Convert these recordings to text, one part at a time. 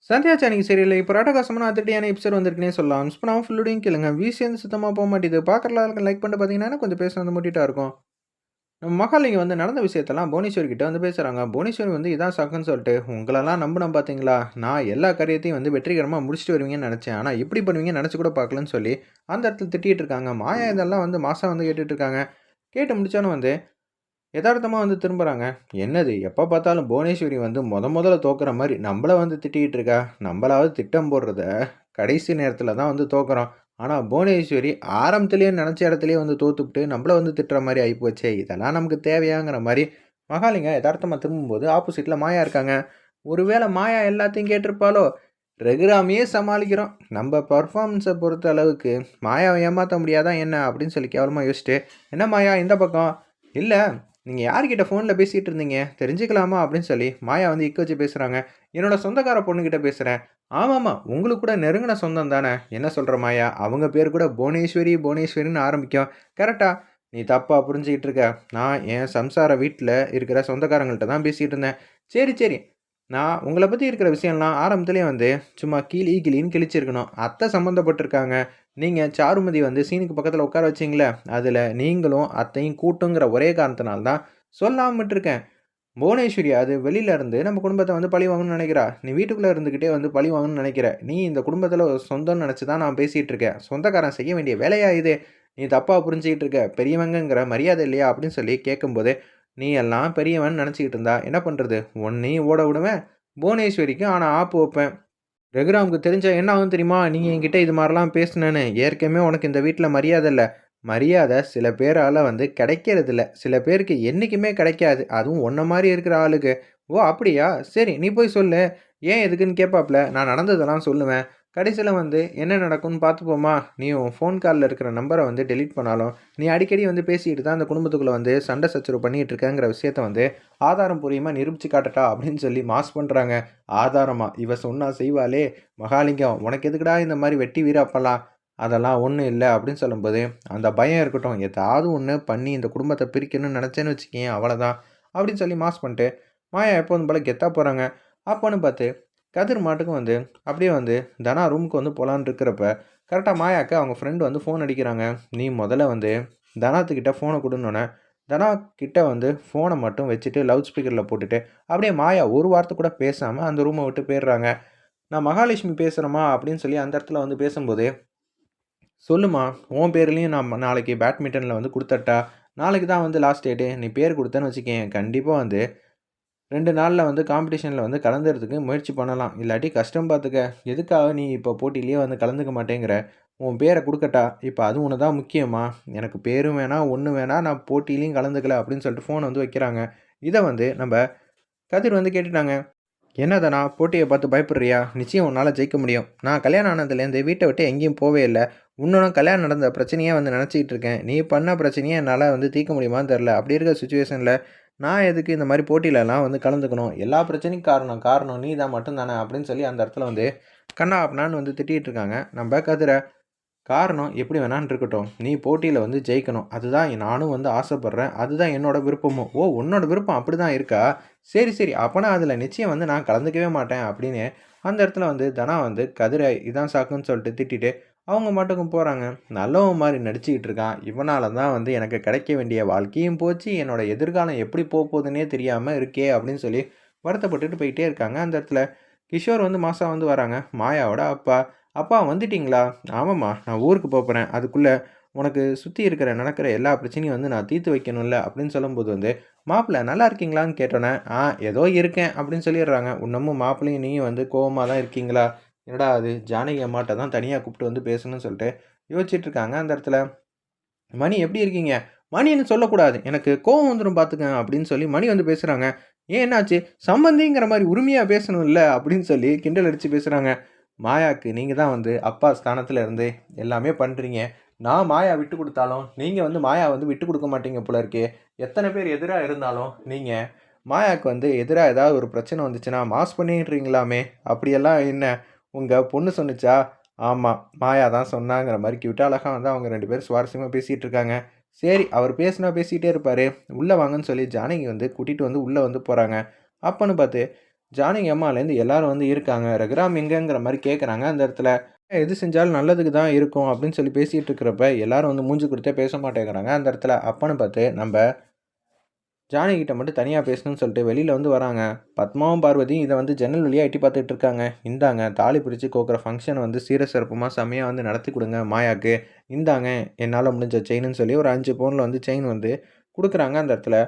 சந்தியா சானகி சீரியல்ல இப்போ ராட்டகாசமான அதிரடியான எபிசோட் வந்திருக்குன்னே சொல்லலாம். மிஸ் பண்ணாம ஃபுல்லோடையும் கேளுங்க. வீசிருந்து சுத்தமா போ மாட்டேது. பார்க்குற லைக் பண்ணிட்டு பார்த்தீங்கன்னா, கொஞ்சம் பேச வந்து முட்டிட்டா இருக்கும். நம்ம மகாலிங்க வந்து நடந்த விஷயத்தெல்லாம் புவனேஸ்வரி கிட்ட வந்து பேசுறாங்க. புவனேஸ்வரி வந்து இதான் சாக்குன்னு சொல்லிட்டு, "உங்களெல்லாம் நம்புனேன் பார்த்தீங்களா? நான் எல்லா காரியத்தையும் வந்து வெற்றிகரமா முடிச்சுட்டு வருவீங்கன்னு நெனச்சேன். ஆனா இப்படி பண்ணுவீங்கன்னு நெனச்சு கூட பார்க்கலன்னு" சொல்லி அந்த இடத்துல திட்டிட்டு இருக்காங்க. மாயா இதெல்லாம் வந்து மாசா வந்து கேட்டுட்டு இருக்காங்க. கேட்டு முடிச்சோனே வந்து எதார்த்தமா வந்து திரும்புறாங்க. என்னது எப்ப பார்த்தாலும் புவனேஸ்வரி வந்து மொதல்ல தோக்குற மாரி நம்மள வந்து திட்டிக்கிட்டு இருக்கா. நம்மளாவது திட்டம் போடுறத கடைசி நேரத்தில தான் வந்து தோக்குறோம். ஆனா புவனேஸ்வரி ஆரம்பத்திலேயே நெனச்ச இடத்திலேயே வந்து தோத்துப்புட்டு நம்மள வந்து திட்டுற மாரி ஆயிப்போச்சே. இதெல்லாம் நமக்கு தேவையாங்கிற மாரி மகாலிங்க எதார்த்தமா திரும்பும்போது ஆப்போசிட்ல மாயா இருக்காங்க. ஒருவேள மாயா எல்லாத்தையும் கேட்டிருப்பாளோ? ரகுராமையே சமாளிக்கிறோம். நம்ம பெர்ஃபார்மன்ஸ பொறுத்த அளவுக்கு மாயாவ ஏமாத்த முடியாதா என்ன? அப்படின்னு சொல்லி கேவலமா யோசிச்சுட்டு, "என்ன மாயா இந்த பக்கம்?" "இல்ல நீங்க யார்கிட்ட ஃபோன்ல பேசிட்டு இருந்தீங்க? தெரிஞ்சுக்கலாமா?" அப்படின்னு சொல்லி மாயா வந்து இக்க வச்சு பேசுறாங்க. "என்னோட சொந்தக்கார பொண்ணுகிட்ட பேசுறேன்." "ஆமாமா, உங்களுக்கு கூட நெருங்குன சொந்தம் தானே." "என்ன சொல்ற மாயா? அவங்க பேரு கூட புவனேஸ்வரி, புவனேஸ்வரின்னு ஆரம்பிக்கும்." "கரெக்ட்டா?" "நீ தப்பா புரிஞ்சுகிட்டு இருக்க. நான் என் சம்சார வீட்ல இருக்கிற சொந்தக்காரங்கள்ட்ட தான் பேசிட்டு இருந்தேன்." "சரி, சரி. நான் உங்கள பத்தி இருக்கிற விஷயம்லாம் ஆரம்பத்திலேயே வந்து சும்மா கிழின்னு கிழிச்சிருக்கணும். அத்தை சம்மந்தப்பட்டுருக்காங்க. நீங்க சாருமதி வந்து சீனுக்கு பக்கத்தில உட்கார வச்சீங்கள்ல, அதில நீங்களும் அத்தையும் கூட்டுங்கிற ஒரே காரணத்தினால தான் சொல்லாம விட்டுருக்கேன். புவனேஸ்வரி அது வெளியில இருந்து நம்ம குடும்பத்த வந்து பழி வாங்கணும்னு நெனைக்கிறா. நீ வீட்டுக்குள்ள இருந்துகிட்டே வந்து பழி வாங்கணும்னு நெனைக்கிற. நீ இந்த குடும்பத்தில ஒரு சொந்தம்னு நெனச்சு தான் நான் பேசிட்டு இருக்கேன். சொந்தக்காரன் செய்ய வேண்டிய வேலையா இது? நீ தப்பா புரிஞ்சுகிட்டு இருக்க. பெரியவங்கங்கிற மரியாதை இல்லையா?" அப்படின்னு சொல்லி கேட்கும்போது, "நீ எல்லாம் பெரியவன்னு நெனச்சுக்கிட்டு இருந்தா என்ன பண்றது? உன்னையும் ஓட விடுவேன், புவனேஸ்வரிக்கு ஆனா ஆப்பு வைப்பேன். ரகுராமுக்கு தெரிஞ்சா என்ன ஆகும் தெரியுமா? நீ என்கிட்ட இது மாரிலாம் பேசுனேன்னு. ஏற்கனவே உனக்கு இந்த வீட்ல மரியாதை இல்ல. மரியாதை சில பேரால வந்து கிடைக்கிறதில்ல. சில பேருக்கு என்னைக்குமே கிடைக்காது. அதுவும் உன்ன மாரி இருக்கிற ஆளுக்கு. ஓ! அப்படியா? சரி நீ போய் சொல்லு. ஏன் எதுக்குன்னு கேட்பாப்ல. நான் நடந்ததெல்லாம் சொல்லுவேன். கடைசில வந்து என்ன நடக்கும்னு பார்த்துப்போமா? நீ உன் ஃபோன் கால்ல இருக்கிற நம்பர வந்து டெலீட் பண்ணாலும், நீ அடிக்கடி வந்து பேசிக்கிட்டு தான் அந்த குடும்பத்துக்குள்ள வந்து சண்டை சச்சரவு பண்ணிட்டு இருக்கங்கிற விஷயத்த வந்து ஆதாரம் பூர்வமா நிரூபிச்சு காட்டட்டா? அப்படின்னு சொல்லி மாஸ் பண்றாங்க. ஆதாரமா? இவ சொன்னா செய்வாளே! மகாலிங்கம், "உனக்கு எதுக்குடா இந்த மாரி வெட்டி வீராப்பெல்லாம்?" "அதெல்லாம் ஒண்ணும் இல்ல." அப்படின்னு சொல்லும்போது, "அந்த பயம் இருக்கட்டும். ஏதாவது ஒண்ணு பண்ணி இந்த குடும்பத்த பிரிக்கணும்னு நெனச்சேன்னு வச்சுக்கயேன், அவ்வளதான்." அப்படின்னு சொல்லி மாஸ் பண்ணிட்டு, மாயா எப்போதும் போல கெத்தா போறாங்க. அப்போன்னு பார்த்து, கதிர் மாட்டுக்கும் வந்து அப்படியே வந்து தனா ரூமுக்கு வந்து போலான்னு இருக்கிறப்ப, கரெக்ட்டா மாயாக்கு அவங்க ஃப்ரெண்ட் வந்து ஃபோன் அடிக்கிறாங்க. "நீ மொதல்ல வந்து தனாத்துக்கிட்ட ஃபோன குடுன்னோனே." தனா கிட்ட வந்து ஃபோன மட்டும் வச்சுட்டு லவுட் ஸ்பீக்கர்ல போட்டுட்டு, அப்படியே மாயா ஒரு வார்த்தை கூட பேசாம அந்த ரூம விட்டு போயிடுறாங்க. "நான் மகாலட்சுமி பேசுறேம்மா" அப்படின்னு சொல்லி அந்த இடத்துல வந்து பேசும்போது, "சொல்லுமா, உன் பேர்லயும் நான் நாளைக்கு பேட்மிட்டன்ல வந்து குடுத்தரட்டா? நாளைக்கு தான் வந்து லாஸ்ட் டேட்டு. நீ பேர் குடுத்தேன்னு வச்சுக்கயேன், கண்டிப்பா வந்து 2 நாள்ல வந்து காம்படிஷன்ல வந்து கலந்துறதுக்கு முயற்சி பண்ணலாம். இல்லாட்டி கஷ்டம் பார்த்துக்க. எதுக்காக நீ இப்போ போட்டியிலேயே வந்து கலந்துக்க மாட்டேங்கிற? உன் பேர குடுக்கட்டா? இப்ப அது ஒண்ணு தான் முக்கியமா? எனக்கு பேரும் வேணாம், ஒண்ணும் வேணாம். நான் போட்டியிலயும் கலந்துக்கல." அப்படின்னு சொல்லிட்டு ஃபோன வந்து வைக்கிறாங்க. இத வந்து நம்ப கதிர் வந்து கேட்டுட்டாங்க. "என்னதானா போட்டிய பார்த்து பயப்படுறியா? நிச்சயம் உன்னால ஜெயிக்க முடியும். நான் கல்யாணம் ஆனதுலேருந்து வீட்ட விட்டு எங்கேயும் போவே இல்ல. இன்னொன்னும் கல்யாணம் நடந்த பிரச்சனைய வந்து நினச்சுக்கிட்டு இருக்கேன். நீ பண்ண பிரச்சனைய என்னால வந்து தீர்க்க முடியுமான்னு தெரியல. அப்படி இருக்க சிச்சுவேஷன்ல நான் எதுக்கு இந்த மாரி போட்டிலலாம் வந்து கலந்துக்கணும்? எல்லா பிரச்சனைக்கும் காரணம் நீ தான் மட்டும் தானே." அப்படின்னு சொல்லி அந்த இடத்துல வந்து கன்னா பின்னான்னு வந்து திட்டிட்டு இருக்காங்க. நம்ப கதிர. காரணம் எப்படி வேணான்னு இருக்கட்டும். நீ போட்டியில வந்து ஜெயிக்கணும். அதுதான் நானும் வந்து ஆசைப்படுறேன். அதுதான் என்னோட விருப்பமும். ஓ! உன்னோட விருப்பம் அப்படிதான் இருக்கா? சரி, சரி. அப்பன்னா அதில நிச்சயம் வந்து நான் கலந்துக்கவே மாட்டேன் அப்படின்னு, அந்த இடத்துல வந்து தனா வந்து கதிர இதான் சாக்குன்னு சொல்லிட்டு திட்டிட்டு, அவங்க பாட்டுக்கும் போறாங்க. நல்லவன் மாரி நடிச்சுக்கிட்டு இருக்கான். இவனால தான் வந்து எனக்கு கிடைக்க வேண்டிய வாழ்க்கையும் போச்சு. என்னோட எதிர்காலம் எப்படி போகுதுன்னே தெரியாம இருக்கே அப்படின்னு சொல்லி வருத்தப்பட்டுட்டு போயிட்டே இருக்காங்க. அந்த இடத்துல கிஷோர் வந்து மாசா வந்து வராங்க. மாயாவோட அப்பா. "அப்பா வந்துட்டீங்களா?" "ஆமாம்மா, நான் ஊருக்கு போப்போறேன். அதுக்குள்ள உனக்கு சுத்தி இருக்கிற நடக்கிற எல்லா பிரச்சனையும் வந்து நான் தீர்த்து வைக்கணும்ல." அப்படின்னு சொல்லும்போது வந்து, "மாப்பிள நல்லா இருக்கீங்களான்னு?" கேட்டோனே, ஏதோ இருக்கேன்." அப்படின்னு சொல்லிடுறாங்க. இன்னமும் மாப்பிளையும் நீயும் வந்து கோவமா தான் இருக்கீங்களா? என்னடா இது ஜானகி அம்மாட்ட தான் தனியா கூப்பிட்டு வந்து பேசணும்னு சொல்லிட்டு யோசிச்சுட்டு இருக்காங்க அந்த இடத்துல. "மணி எப்படி இருக்கீங்க?" "மணின்னு சொல்லக்கூடாது. எனக்கு கோவம் வந்துரும் பார்த்துக்கங்க." அப்படின்னு சொல்லி மணி வந்து பேசுறாங்க. "ஏன் என்னாச்சு?" "சம்மந்திங்கிற மாரி உரிமையா பேசணும்ல." அப்படின்னு சொல்லி கிண்டல் அடிச்சு பேசுறாங்க. "மாயாக்கு நீங்க தான் வந்து அப்பா ஸ்தானத்துல இருந்து எல்லாமே பண்றீங்க. நான் மாயா விட்டு குடுத்தாலும், நீங்க வந்து மாயா வந்து விட்டு குடுக்க மாட்டீங்க போல இருக்கே. எத்தன பேர் எதிரா இருந்தாலும், நீங்க மாயாக்கு வந்து எதிரா ஏதாவது ஒரு பிரச்சனை வந்துச்சுன்னா, மாஸ் பண்ணிடுறீங்களாமே. அப்படியெல்லாம் என்ன உங்க பொண்ணு சொன்னுச்சா?" "ஆமா, மாயா தான் சொன்னாங்கிற" மாரி கியூட்டா அழகா வந்து அவங்க 2 பேரும் சுவாரஸ்யமா பேசிட்டு இருக்காங்க. சரி, அவர் பேசிட்டே இருப்பாரு. உள்ள வாங்கன்னு சொல்லி ஜானகி வந்து கூட்டிட்டு வந்து உள்ள வந்து போறாங்க. அப்பன்னு பார்த்து ஜானகி அம்மாலேருந்து எல்லாரும் வந்து இருக்காங்க. ரகுராம் எங்கங்கிற மாரி கேட்குறாங்க அந்த இடத்துல. எது செஞ்சாலும் நல்லதுக்கு தான் இருக்கும் அப்படின்னு சொல்லி பேசிட்டு இருக்கிறப்ப, எல்லாரும் வந்து மூஞ்சி குடுத்தே பேச மாட்டேங்கிறாங்க அந்த இடத்துல. அப்பன்னு பார்த்து நம்ப ஜானகி கிட்ட மட்டும் தனியா பேசணும்னு சொல்லிட்டு வெளியில வந்து வராங்க. பத்மாவும், பார்வதியும் இத வந்து ஜன்னல் வழியா எட்டி பார்த்துட்டு இருக்காங்க. இந்தாங்க தாலி பிரிச்சு கோக்குற ஃபங்ஷன் வந்து சீர சிறப்புமா செம்மையா வந்து நடத்தி குடுங்க மாயாக்கு. இந்தாங்க என்னால முடிஞ்ச செயினுன்னு சொல்லி ஒரு 5 பவுன்ல வந்து செயின் வந்து குடுக்குறாங்க அந்த இடத்துல.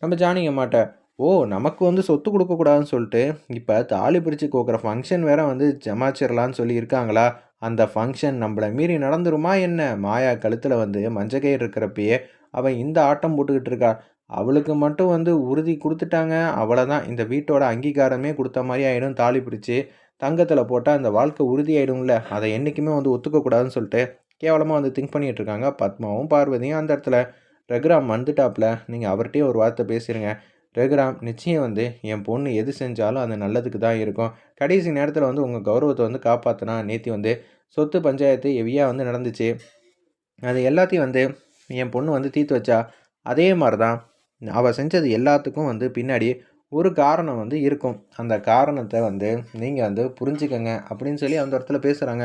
நம்ம ஜானகி அம்மாட்ட, ஓ! நமக்கு வந்து சொத்து குடுக்கக்கூடாதுன்னு சொல்ட்டு, இப்ப தாலி பிரிச்சு கோக்குற ஃபங்ஷன் வேற வந்து ஜமாச்சிரலான்னு சொல்லி இருக்காங்களா? அந்த ஃபங்ஷன் நம்பள மீறி நடந்துருமா என்ன? மாயா கழுத்துல வந்து மஞ்ச கயிறு இருக்கிறப்பயே, அவ இந்த ஆட்டம் போட்டுக்கிட்டு இருக்கா. அவளுக்கு மட்டும் வந்து உறுதி குடுத்துட்டாங்க, அவ்வளதான். இந்த வீட்டோட அங்கீகாரமே குடுத்த மாரி ஆயிடும். தாலி பிரிச்சு தங்கத்துல போட்டா அந்த வாழ்க்கை உறுதியாயிடும்ல. அத என்னைக்குமே வந்து ஒத்துக்க கூடாதுன்னு சொல்ட்டு, கேவலமா வந்து திங்க் பண்ணிட்டு இருக்காங்க பத்மாவும், பார்வதியும் அந்த இடத்துல. ரகுராம் வந்துட்டாப்ல. நீங்க அவர்ட்டயே ஒரு வார்த்தை பேசிருங்க. ரகுராம் நிச்சயம் வந்து என் பொண்ணு எது செஞ்சாலும் அது நல்லதுக்கு தான் இருக்கும். கடைசி நேரத்தில வந்து உங்க கௌரவத்த வந்து காப்பாத்துனா, நேத்தி வந்து சொத்து பஞ்சாயத்து ஹெவியா வந்து நடந்துச்சு. அது எல்லாத்தையும் வந்து என் பொண்ணு வந்து தீர்த்து வச்சா. அதே மாரி தான் அவ செஞ்சது எல்லாத்துக்கும் வந்து பின்னாடி ஒரு காரணம் வந்து இருக்கும். அந்த காரணத்த வந்து நீங்க வந்து புரிஞ்சுக்கங்க அப்படின்னு சொல்லி அந்த இடத்துல பேசுறாங்க.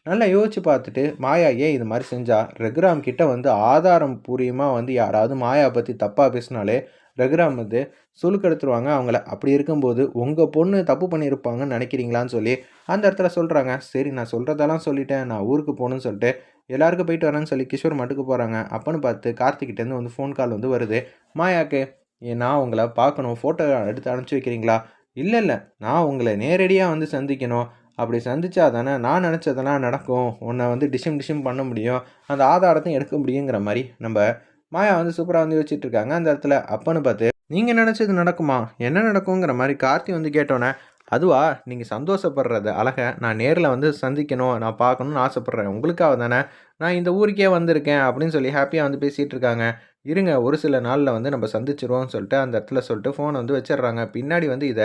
நல்லா யோசிச்சு பார்த்துட்டு, மாயா ஏன் இது மாரி செஞ்சா? ரகுராம் கிட்ட வந்து ஆதாரம் பூர்வமா வந்து யாராவது மாயா பத்தி தப்பா பேசினாலே, ரகுராம் வந்து சுளுக்கெடுத்துருவாங்க அவங்கள. அப்படி இருக்கும்போது, உங்க பொண்ணு தப்பு பண்ணியிருப்பாங்கன்னு நெனைக்கிறீங்களான்னு சொல்லி, அந்த இடத்துல சொல்றாங்க. சரி நான் சொல்றதெல்லாம் சொல்லிட்டேன். நான் ஊருக்கு போணும்னு சொல்லிட்டு, எல்லாருக்கும் போயிட்டு வரேன்னு சொல்லி கிஷோர் மட்டுக்கு போறாங்க. அப்பன்னு பார்த்து கார்த்திக்கிட்டேருந்து வந்து ஃபோன் கால் வந்து வருது. மாயாக்கு, நான் உங்கள பார்க்கணும். ஃபோட்டோ எடுத்து அனுப்பிச்சு வைக்கிறீங்களா? இல்ல, இல்ல. நான் உங்கள நேரடியா வந்து சந்திக்கணும். அப்படி சந்திச்சா தானே நான் நினச்சதெல்லாம் நடக்கும். உன்ன வந்து டிஷிம் டிஷிம் பண்ண முடியும். அந்த ஆதாரத்தையும் எடுக்க முடியுங்கிற மாரி நம்ப மாயா வந்து சூப்பரா வந்து யோசிச்சுட்டு இருக்காங்க அந்த இடத்துல. அப்பன்னு பார்த்து, நீங்க நினச்சது நடக்குமா? என்ன நடக்குங்கிற மாரி கார்த்தி வந்து கேட்டோனே, அதுவா நீங்க சந்தோஷப்படுறது அழக நான் நேர்ல வந்து சந்திக்கணும், நான் பார்க்கணும்னு ஆசைப்படுறேன். உங்களுக்காக தானே நான் இந்த ஊருக்கே வந்திருக்கேன் அப்படின்னு சொல்லி ஹேப்பியா வந்து பேசிட்டு இருக்காங்க. இருங்க ஒரு சில நாள்ல வந்து நம்ம சந்திச்சிருவோம்னு சொல்லிட்டு அந்த இடத்துல சொல்லிட்டு ஃபோன வந்து வச்சிடுறாங்க. பின்னாடி வந்து இத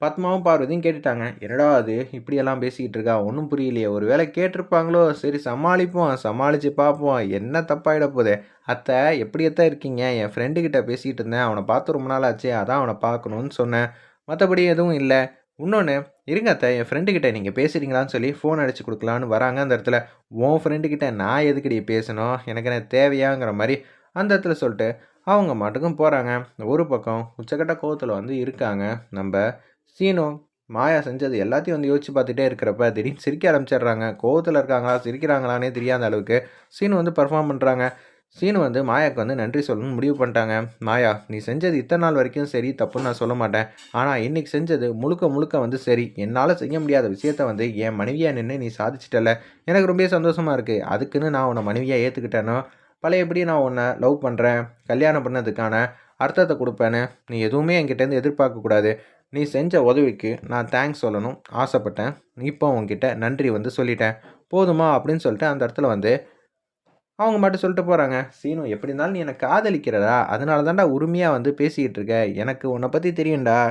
பத்மாவும், பார்வதியும் கேட்டுட்டாங்க. "என்னடா இது இப்படியெல்லாம் பேசிக்கிட்டு இருக்கா? ஒண்ணும் புரியலையே! ஒரு வேளை கேட்டிருப்பாங்களோ? சரி சமாளிப்போம். சமாளிச்சு பார்ப்போம். என்ன தப்பாயிட போது? அத்தை எப்படி அத்தை இருக்கீங்க? என் ஃப்ரெண்டு கிட்ட பேசிக்கிட்டு இருந்தேன். அவன பார்த்து ரொம்ப நாள் ஆச்சு. அதான் அவன பார்க்கணும்னு சொன்னேன். மத்தபடி எதுவும் இல்ல. இன்னொன்னு, இருங்க அத்தை என் ஃப்ரெண்டு கிட்ட நீங்க பேசுறீங்களான்னு சொல்லி ஃபோன் அடிச்சு குடுக்கலான்னு வராங்க அந்த இடத்துல. உன் ஃப்ரெண்டு கிட்ட நான் எதுக்குடி பேசணும்? எனக்கு என்ன தேவையாங்கிற மாரி அந்த இடத்துல சொல்லிட்டு, அவங்க மாட்டுக்கும் போறாங்க. ஒரு பக்கம் உச்சக்கட்ட கோவத்துல வந்து இருக்காங்க நம்ப சீனு. மாயா செஞ்சது எல்லாத்தையும் வந்து யோசிச்சு பார்த்துட்டே இருக்கிறப்ப, திடீர்னு சிரிக்க ஆரம்பிச்சிடுறாங்க. கோவத்துல இருக்காங்களா? சிரிக்கிறாங்களான்னே தெரியாத அளவுக்கு சீனு வந்து பெர்ஃபார்ம் பண்றாங்க. சீனு வந்து மாயாவுக்கு வந்து நன்றி சொல்லணும்னு முடிவு பண்ணிட்டாங்க. மாயா, நீ செஞ்சது இத்தன நாள் வரைக்கும் சரி, தப்புன்னு நான் சொல்ல மாட்டேன். ஆனா, இன்னைக்கு செஞ்சது முழுக்க முழுக்க வந்து சரி. என்னால செய்ய முடியாத விஷயத்த வந்து என் மனைவியா நின்னு நீ சாதிச்சிட்டல்ல. எனக்கு ரொம்பவே சந்தோஷமா இருக்கு. அதுக்குன்னு நான் உன்ன மனைவியா ஏத்துக்கிட்டேனோ, பழையபடி நான் உன்ன லவ் பண்றேன். கல்யாணம் பண்ணதுக்கான அர்த்தத்த குடுப்பேன்னு, நீ எதுவுமே என்கிட்டேருந்து எதிர்பார்க்கக்கூடாது. நீ செஞ்ச உதவிக்கு நான் தேங்க்ஸ் சொல்லணும் ஆசைப்பட்டேன். இப்போ உன்கிட்ட நன்றி வந்து சொல்லிட்டேன். போதுமா? அப்படின்னு சொல்லிட்டு அந்த இடத்துல வந்து அவங்க மட்டும் சொல்லிட்டு போறாங்க. "சீனு எப்படி இருந்தாலும் நீ என்ன காதலிக்கிறடா. அதனால தான்டா உரிமையா வந்து பேசிக்கிட்டு இருக்க. எனக்கு உன்ன பத்தி தெரியும்டா.